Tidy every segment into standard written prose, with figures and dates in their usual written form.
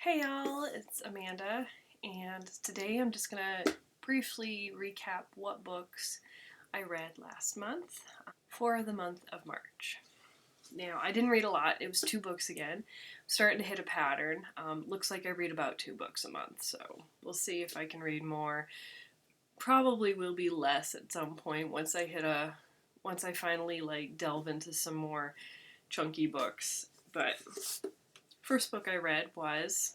Hey y'all, it's Amanda, and today I'm just gonna briefly recap what books I read last month for the month of March. Now, I didn't read a lot, it was 2 books again. I'm starting to hit a pattern. Looks like I read about 2 books a month, so we'll see if I can read more. Probably will be less at some point once I finally delve into some more chunky books. But first book I read was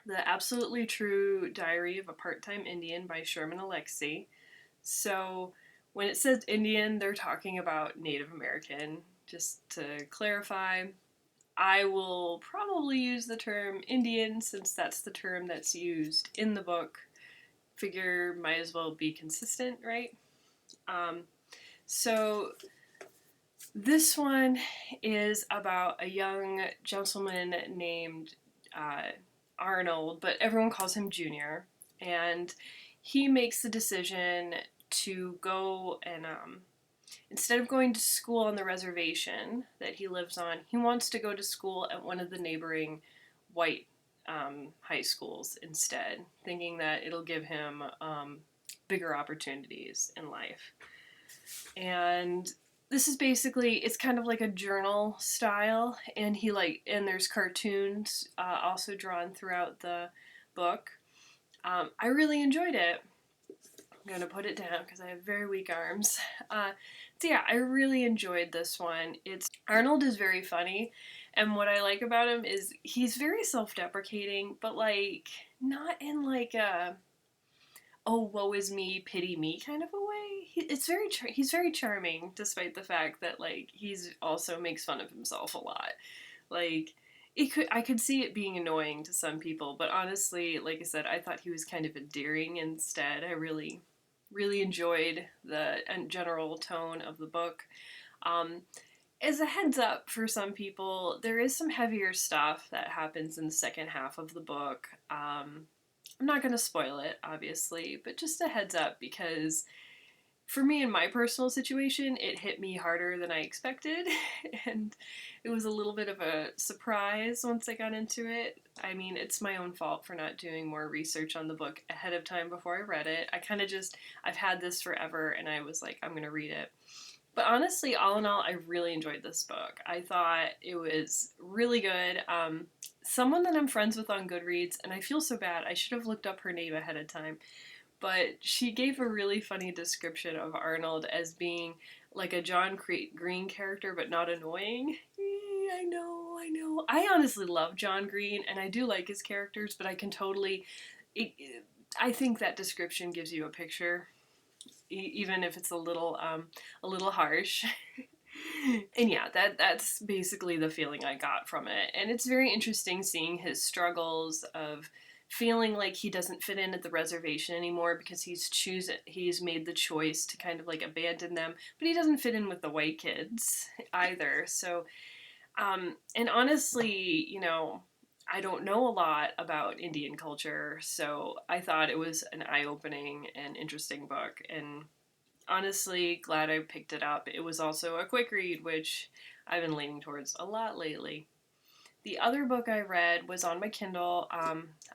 The Absolutely True Diary of a Part-Time Indian by Sherman Alexie. So when it says Indian, they're talking about Native American. Just to clarify, I will probably use the term Indian since that's the term that's used in the book. Figure might as well be consistent, right? Um, so this one is about a young gentleman named Arnold, but everyone calls him Junior. And he makes the decision to go and, instead of going to school on the reservation that he lives on, he wants to go to school at one of the neighboring white high schools instead, thinking that it'll give him bigger opportunities in life. And this is basically, it's kind of like a journal style, and and there's cartoons also drawn throughout the book. I really enjoyed it. I'm gonna put it down because I have very weak arms. So yeah, I really enjoyed this one. It's Arnold is very funny, and what I like about him is he's very self-deprecating, but not in a oh woe is me, pity me kind of a way. He's very charming, despite the fact that he's also makes fun of himself a lot. Like I could see it being annoying to some people, but honestly, like I said, I thought he was kind of endearing instead. I really enjoyed the general tone of the book. Um, as a heads up for some people, there is some heavier stuff that happens in the second half of the book. I'm not going to spoil it, obviously, but just a heads up because for me, in my personal situation, it hit me harder than I expected, and it was a little bit of a surprise once I got into it. I mean, it's my own fault for not doing more research on the book ahead of time before I read it. I've had this forever, and I was like, I'm going to read it. But honestly, all in all, I really enjoyed this book. I thought it was really good. Someone that I'm friends with on Goodreads, and I feel so bad, I should have looked up her name ahead of time, but she gave a really funny description of Arnold as being like a John Green character, but not annoying. I know, I know. I honestly love John Green, and I do like his characters, but I can totally. I think that description gives you a picture, even if it's a little harsh. And yeah, that's basically the feeling I got from it. And it's very interesting seeing his struggles of feeling like he doesn't fit in at the reservation anymore because he's made the choice to kind of abandon them, but he doesn't fit in with the white kids either. So and honestly, I don't know a lot about Indian culture, so I thought it was an eye-opening and interesting book, and honestly, glad I picked it up. It was also a quick read, which I've been leaning towards a lot lately. The other book I read was on my Kindle.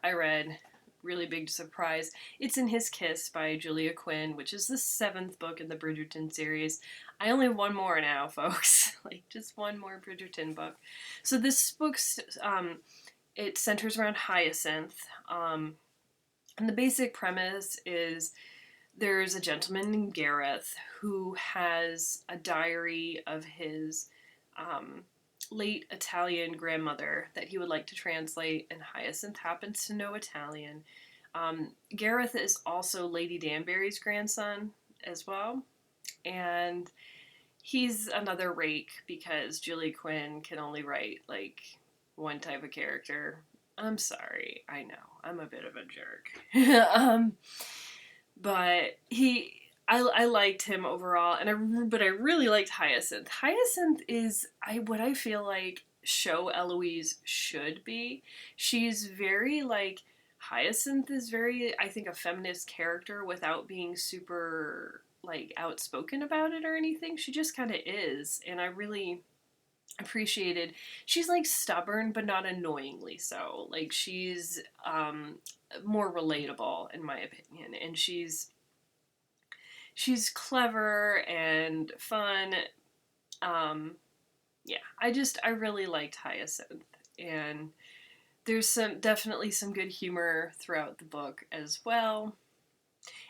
I read, really big surprise, It's in His Kiss by Julia Quinn, which is the 7th book in the Bridgerton series. I only have one more now, folks. Just one more Bridgerton book. So this book's, it centers around Hyacinth. And the basic premise is there's a gentleman named Gareth who has a diary of his late Italian grandmother that he would like to translate, and Hyacinth happens to know Italian. Gareth is also Lady Danbury's grandson as well, and he's another rake because Julie Quinn can only write one type of character. I'm sorry, I know, I'm a bit of a jerk. But I liked him overall, but I really liked Hyacinth. Hyacinth is what I feel like show Eloise should be. She's very Hyacinth is very, I think, a feminist character without being super outspoken about it or anything. She just kind of is, and appreciated. She's like stubborn, but not annoyingly so. Like she's more relatable in my opinion, and she's clever and fun. Um, yeah, I really liked Hyacinth, and there's definitely some good humor throughout the book as well.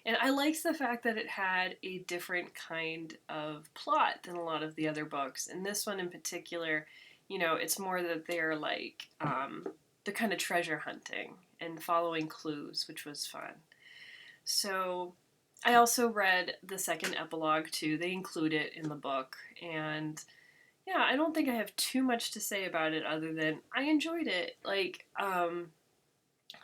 And I liked the fact that it had a different kind of plot than a lot of the other books. And this one in particular, it's more that they're kind of treasure hunting and following clues, which was fun. So I also read the second epilogue too. They include it in the book. And yeah, I don't think I have too much to say about it other than I enjoyed it.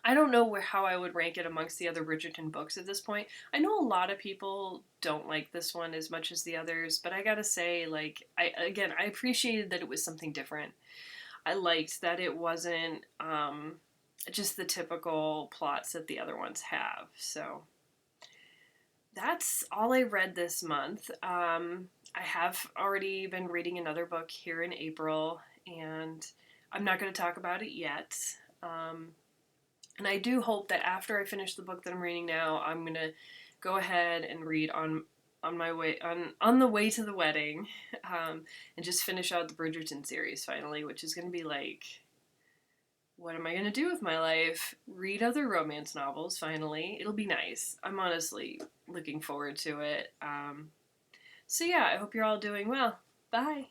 I don't know how I would rank it amongst the other Bridgerton books at this point. I know a lot of people don't like this one as much as the others, but I gotta say, I appreciated that it was something different. I liked that it wasn't just the typical plots that the other ones have. So that's all I read this month. I have already been reading another book here in April, and I'm not going to talk about it yet. And I do hope that after I finish the book that I'm reading now, I'm going to go ahead and read on my way on the way to the wedding, and just finish out the Bridgerton series finally, which is going to be like, what am I going to do with my life? Read other romance novels, finally. It'll be nice. I'm honestly looking forward to it. So, yeah, I hope you're all doing well. Bye.